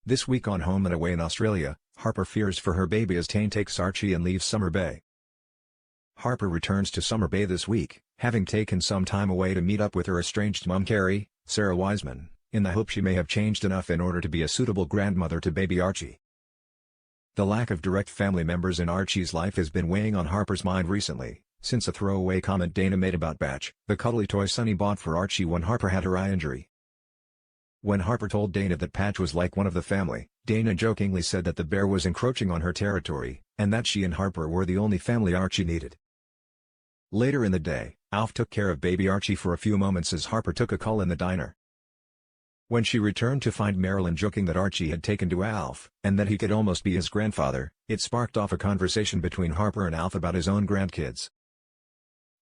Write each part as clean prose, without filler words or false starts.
This week on Home and Away in Australia, Harper fears for her baby as Tane takes Archie and leaves Summer Bay. Harper returns to Summer Bay this week, having taken some time away to meet up with her estranged mum Carrie, Sarah Wiseman, in the hope she may have changed enough in order to be a suitable grandmother to baby Archie. The lack of direct family members in Archie's life has been weighing on Harper's mind recently, since a throwaway comment Dana made about Batch, the cuddly toy Sonny bought for Archie when Harper had her eye injury. When Harper told Dana that Patch was like one of the family, Dana jokingly said that the bear was encroaching on her territory, and that she and Harper were the only family Archie needed. Later in the day, Alf took care of baby Archie for a few moments as Harper took a call in the diner. When she returned to find Marilyn joking that Archie had taken to Alf, and that he could almost be his grandfather, it sparked off a conversation between Harper and Alf about his own grandkids.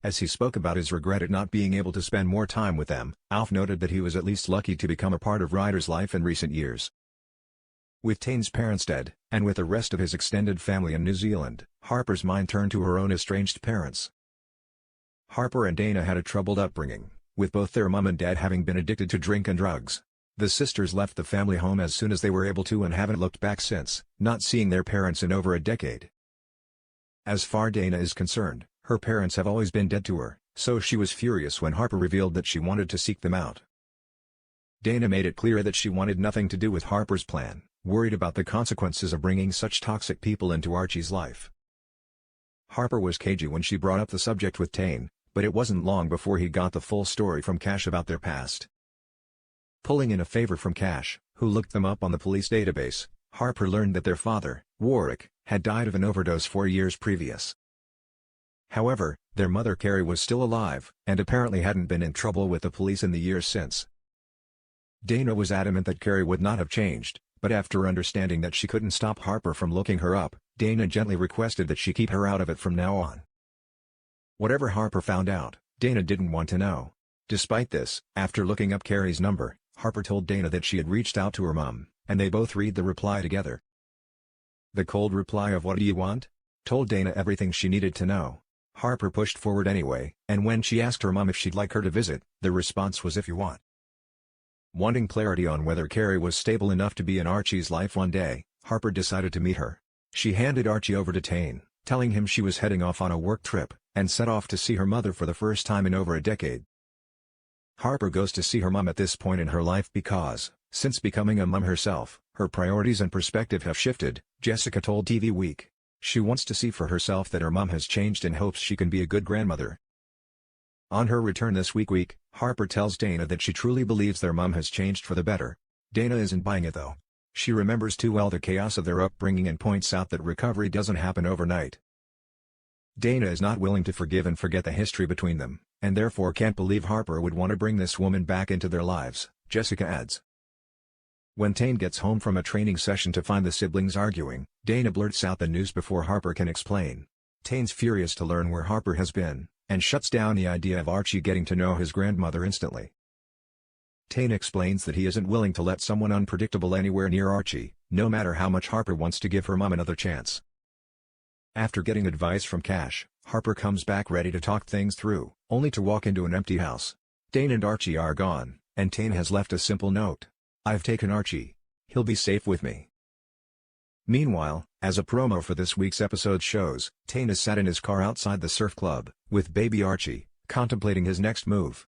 As he spoke about his regret at not being able to spend more time with them, Alf noted that he was at least lucky to become a part of Ryder's life in recent years. With Tane's parents dead, and with the rest of his extended family in New Zealand, Harper's mind turned to her own estranged parents. Harper and Dana had a troubled upbringing, with both their mum and dad having been addicted to drink and drugs. The sisters left the family home as soon as they were able to and haven't looked back since, not seeing their parents in over a decade. As far Dana is concerned, her parents have always been dead to her, so she was furious when Harper revealed that she wanted to seek them out. Dana made it clear that she wanted nothing to do with Harper's plan, worried about the consequences of bringing such toxic people into Archie's life. Harper was cagey when she brought up the subject with Tane, but it wasn't long before he got the full story from Cash about their past. Pulling in a favor from Cash, who looked them up on the police database, Harper learned that their father, Warwick, had died of an overdose 4 years previous. However, their mother Carrie was still alive, and apparently hadn't been in trouble with the police in the years since. Dana was adamant that Carrie would not have changed, but after understanding that she couldn't stop Harper from looking her up, Dana gently requested that she keep her out of it from now on. Whatever Harper found out, Dana didn't want to know. Despite this, after looking up Carrie's number, Harper told Dana that she had reached out to her mum, and they both read the reply together. The cold reply of "What do you want?" told Dana everything she needed to know. Harper pushed forward anyway, and when she asked her mum if she'd like her to visit, the response was "if you want." Wanting clarity on whether Carrie was stable enough to be in Archie's life one day, Harper decided to meet her. She handed Archie over to Tane, telling him she was heading off on a work trip, and set off to see her mother for the first time in over a decade. Harper goes to see her mum at this point in her life because, since becoming a mum herself, her priorities and perspective have shifted, Jessica told TV Week. She wants to see for herself that her mum has changed in hopes she can be a good grandmother. On her return this week, Harper tells Dana that she truly believes their mum has changed for the better. Dana isn't buying it though. She remembers too well the chaos of their upbringing and points out that recovery doesn't happen overnight. Dana is not willing to forgive and forget the history between them, and therefore can't believe Harper would want to bring this woman back into their lives, Jessica adds. When Tane gets home from a training session to find the siblings arguing, Dana blurts out the news before Harper can explain. Tane's furious to learn where Harper has been, and shuts down the idea of Archie getting to know his grandmother instantly. Tane explains that he isn't willing to let someone unpredictable anywhere near Archie, no matter how much Harper wants to give her mum another chance. After getting advice from Cash, Harper comes back ready to talk things through, only to walk into an empty house. Tane and Archie are gone, and Tane has left a simple note. "I've taken Archie. He'll be safe with me." Meanwhile, as a promo for this week's episode shows, Tane is sat in his car outside the surf club, with baby Archie, contemplating his next move.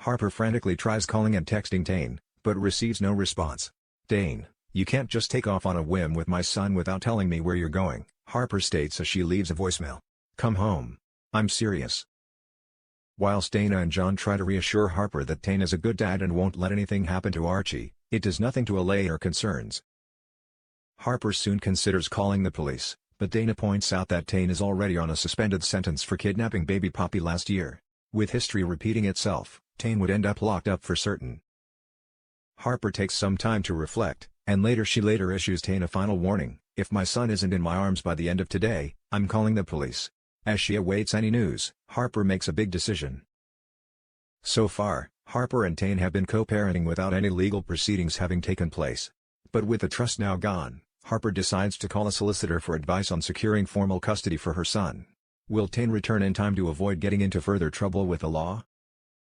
Harper frantically tries calling and texting Tane, but receives no response. "Tane, you can't just take off on a whim with my son without telling me where you're going," Harper states as she leaves a voicemail. "Come home. I'm serious." Whilst Dana and John try to reassure Harper that Tane is a good dad and won't let anything happen to Archie, it does nothing to allay her concerns. Harper soon considers calling the police, but Dana points out that Tane is already on a suspended sentence for kidnapping baby Poppy last year. With history repeating itself, Tane would end up locked up for certain. Harper takes some time to reflect, and she later issues Tane a final warning: "If my son isn't in my arms by the end of today, I'm calling the police." As she awaits any news, Harper makes a big decision. So far, Harper and Tane have been co-parenting without any legal proceedings having taken place. But with the trust now gone, Harper decides to call a solicitor for advice on securing formal custody for her son. Will Tane return in time to avoid getting into further trouble with the law?